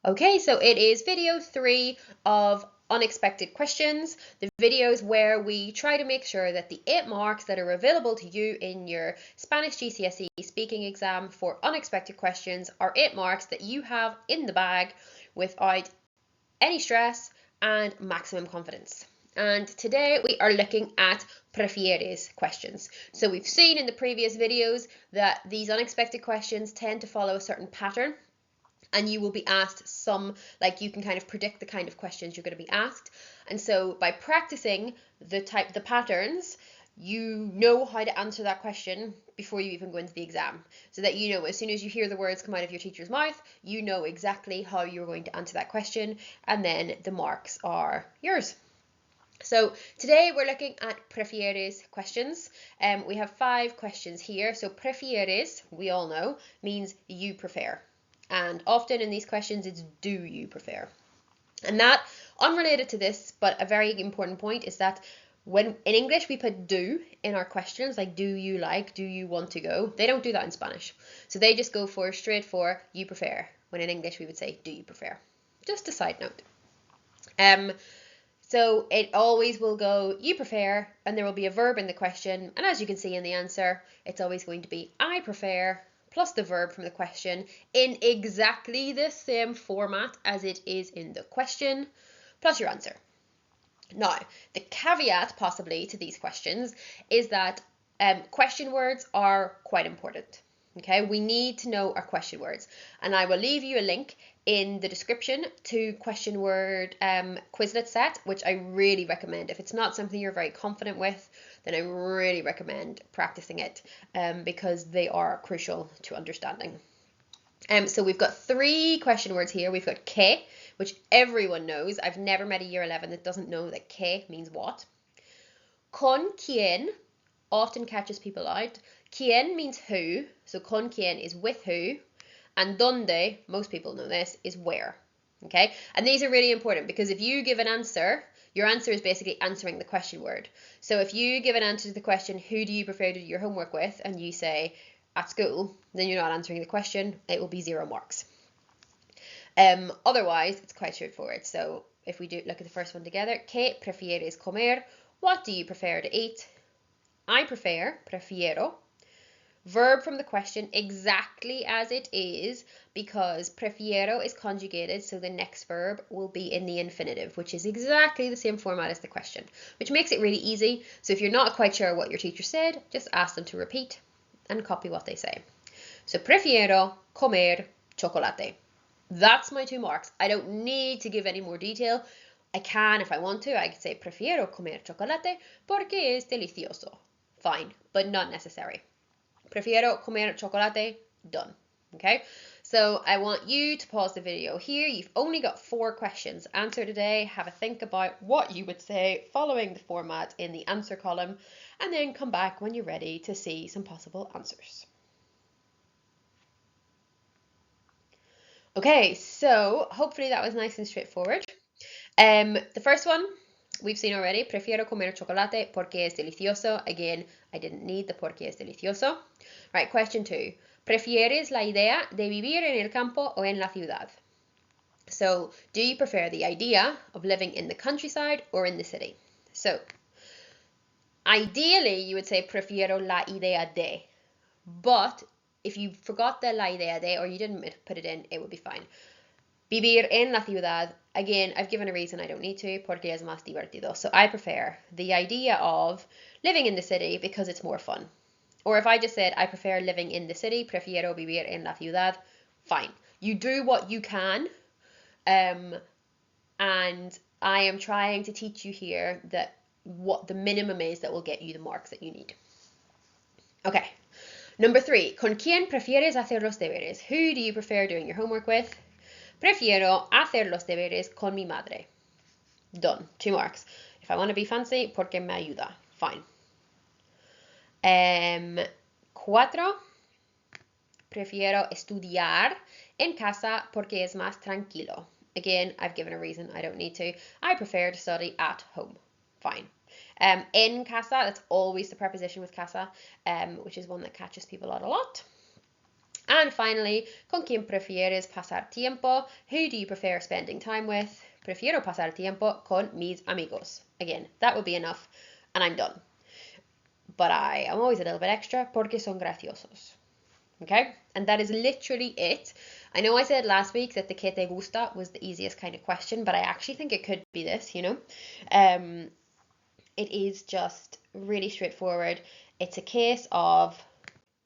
Okay, so it is video 3 of unexpected questions, the videos where we try to make sure that the 8 marks that are available to you in your Spanish GCSE speaking exam for unexpected questions are 8 marks that you have in the bag without any stress and maximum confidence. And today we are looking at prefieres questions. So we've seen in the previous videos that these unexpected questions tend to follow a certain pattern, and you will be asked some, like you can kind of predict the kind of questions you're going to be asked. And so by practicing the patterns, you know how to answer that question before you even go into the exam, so that you know as soon as you hear the words come out of your teacher's mouth, you know exactly how you're going to answer that question, and then the marks are yours. So today we're looking at prefieres questions. We have 5 questions here. So prefieres, we all know, means you prefer. And often in these questions, it's do you prefer? And that, unrelated to this, but a very important point, is that when in English we put do in our questions, like do you like, do you want to go? They don't do that in Spanish. So they just go straight for you prefer, when in English we would say do you prefer. Just a side note. So it always will go you prefer, and there will be a verb in the question. And as you can see in the answer, it's always going to be I prefer plus the verb from the question in exactly the same format as it is in the question, plus your answer. Now, the caveat possibly to these questions is that question words are quite important. Okay, we need to know our question words, and I will leave you a link in the description to question word Quizlet set, which I really recommend. If it's not something you're very confident with, then I really recommend practicing it because they are crucial to understanding. So we've got 3 question words here. We've got que, which everyone knows. I've never met a year 11 that doesn't know that que means what. Con quien often catches people out. Quien means who, so con quien is with who, and donde, most people know this, is where. Okay, and these are really important because if you give an answer, your answer is basically answering the question word. So if you give an answer to the question, who do you prefer to do your homework with, and you say at school, then you're not answering the question. It will be 0 marks. Otherwise, it's quite straightforward. So if we do look at the first one together, ¿qué prefieres comer? What do you prefer to eat? I prefer, prefiero. Verb from the question exactly as it is, because prefiero is conjugated, so the next verb will be in the infinitive, which is exactly the same format as the question, which makes it really easy. So if you're not quite sure what your teacher said, just ask them to repeat and copy what they say. So prefiero comer chocolate. That's my 2 marks. I don't need to give any more detail. I can if I want to. I could say prefiero comer chocolate porque es delicioso. Fine, but not necessary. Prefiero comer chocolate, done. Okay, so I want you to pause the video here. You've only got 4 questions. Answer today, have a think about what you would say following the format in the answer column, and then come back when you're ready to see some possible answers. Okay, so hopefully that was nice and straightforward. The first one we've seen already. Prefiero comer chocolate porque es delicioso. Again, I didn't need the porque es delicioso. Right, question 2. ¿Prefieres la idea de vivir en el campo o en la ciudad? So, do you prefer the idea of living in the countryside or in the city? So, ideally, you would say prefiero la idea de, but if you forgot the la idea de or you didn't put it in, it would be fine. Vivir en la ciudad, again, I've given a reason I don't need to, porque es más divertido. So I prefer the idea of living in the city because it's more fun. Or if I just said I prefer living in the city, prefiero vivir en la ciudad, fine. You do what you can, and I am trying to teach you here that what the minimum is that will get you the marks that you need. Okay, number 3, ¿con quién prefieres hacer los deberes? Who do you prefer doing your homework with? Prefiero hacer los deberes con mi madre. Done. 2 marks. If I want to be fancy, porque me ayuda. Fine. 4. Prefiero estudiar en casa porque es más tranquilo. Again, I've given a reason I don't need to. I prefer to study at home. Fine. En casa, that's always the preposition with casa, which is one that catches people out a lot. And finally, ¿con quién prefieres pasar tiempo? Who do you prefer spending time with? Prefiero pasar tiempo con mis amigos. Again, that would be enough, and I'm done. But I am always a little bit extra porque son graciosos. Okay? And that is literally it. I know I said last week that the que te gusta was the easiest kind of question, but I actually think it could be this, you know? It is just really straightforward. It's a case of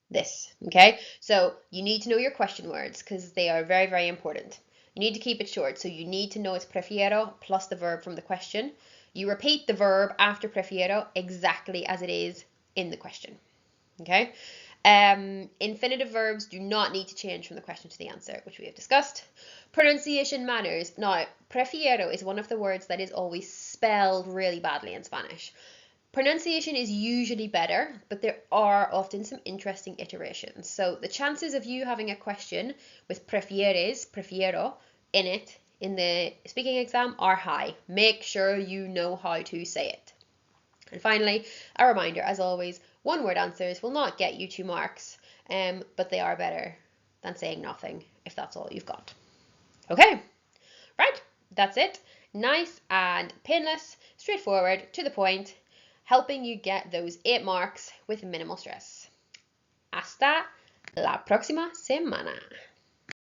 this, okay? So you need to know your question words because they are very, very important. You need to keep it short. So you need to know it's prefiero plus the verb from the question. You repeat the verb after prefiero exactly as it is in the question, okay? Infinitive verbs do not need to change from the question to the answer, which we have discussed. Pronunciation matters. Now, prefiero is one of the words that is always spelled really badly in Spanish. Pronunciation is usually better, but there are often some interesting iterations. So the chances of you having a question with prefieres, prefiero, in it in the speaking exam are high. Make sure you know how to say it. And finally, a reminder, as always, one-word answers will not get you 2 marks, but they are better than saying nothing if that's all you've got. Okay, right, that's it. Nice and painless, straightforward, to the point, helping you get those 8 marks with minimal stress. Hasta la próxima semana.